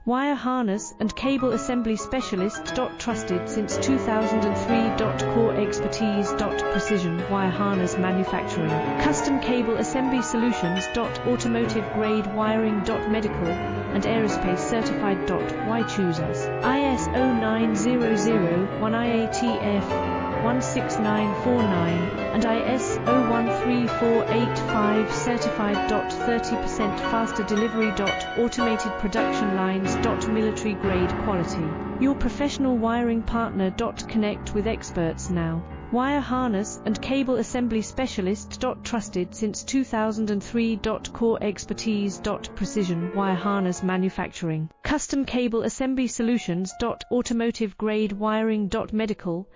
Wire harness and cable assembly specialist. Trusted since 2003. Core expertise. Precision wire harness manufacturing. Custom cable assembly solutions. Automotive grade wiring. Medical and aerospace certified. Why choose us? ISO 9001 IATF 16949 and ISO 13485 certified. 30% faster delivery. Automated production lines. Military grade quality. Your professional wiring partner. Connect with experts now. Wire harness and cable assembly specialist. Trusted since 2003. Core expertise. Precision wire harness manufacturing. Custom cable assembly solutions. Automotive grade wiring. Medical